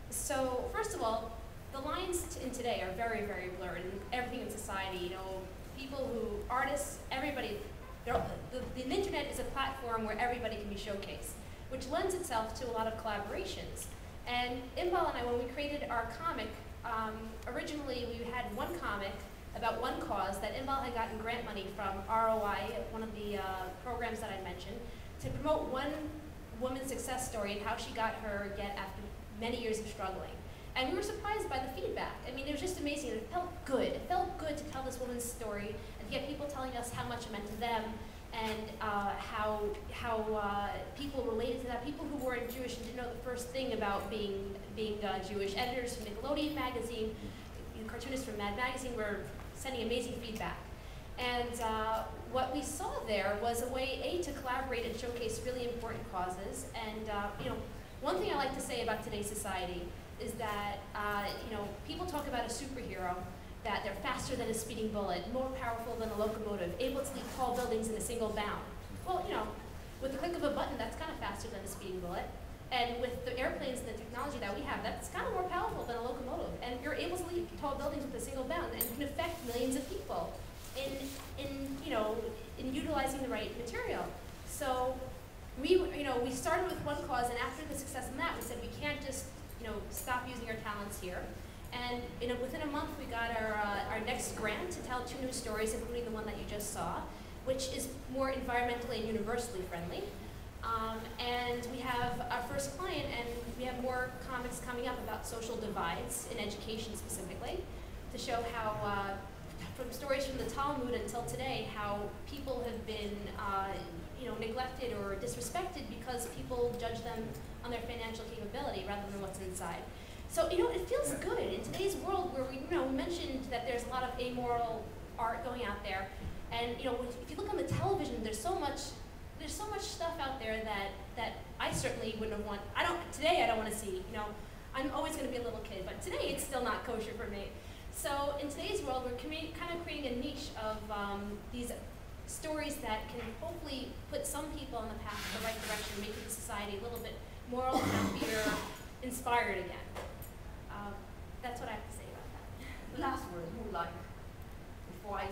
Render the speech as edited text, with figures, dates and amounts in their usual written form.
So first of all, the lines in today are very, very blurred, and everything in society, you know, people who, artists, everybody, the internet is a platform where everybody can be showcased, which lends itself to a lot of collaborations. And Imbal and I, when we created our comic, originally we had one comic about one cause that Imbal had gotten grant money from ROI, one of the programs that I mentioned, to promote one woman's success story and how she got her get after many years of struggling. And we were surprised by the feedback. I mean, it was just amazing. It felt good. It felt good to tell this woman's story and to get people telling us how much it meant to them and how people related to that. People who weren't Jewish and didn't know the first thing about being Jewish. Editors from Nickelodeon magazine, cartoonists from Mad Magazine were sending amazing feedback. And what we saw there was a way, to collaborate and showcase really important causes. And you know, one thing I like to say about today's society is that you know, people talk about a superhero, that they're faster than a speeding bullet, more powerful than a locomotive, able to leap tall buildings in a single bound. Well, you know, with the click of a button, that's kind of faster than a speeding bullet. And with the airplanes and the technology that we have, that's kind of more powerful than a locomotive. And you're able to leap tall buildings with a single bound and can affect millions of people in utilizing the right material. So we started with one cause, and after the success in that, we said we can't just stop using our talents here. And within a month, we got our next grant to tell 2 new stories, including the one that you just saw, which is more environmentally and universally friendly. And we have our first client, and we have more comics coming up about social divides in education specifically, to show how, from stories from the Talmud until today, how people have been neglected or disrespected because people judge them on their financial capability rather than what's inside. So it feels good in today's world where we mentioned that there's a lot of amoral art going out there, and if you look on the television, there's so much stuff out there that I certainly wouldn't want. Today I don't want to see. I'm always going to be a little kid, but today it's still not kosher for me. So in today's world, we're kind of creating a niche of these stories that can hopefully put some people on the path of the right direction, making society a little bit more happier, inspired again. That's what I have to say about that. Last word, more like, before I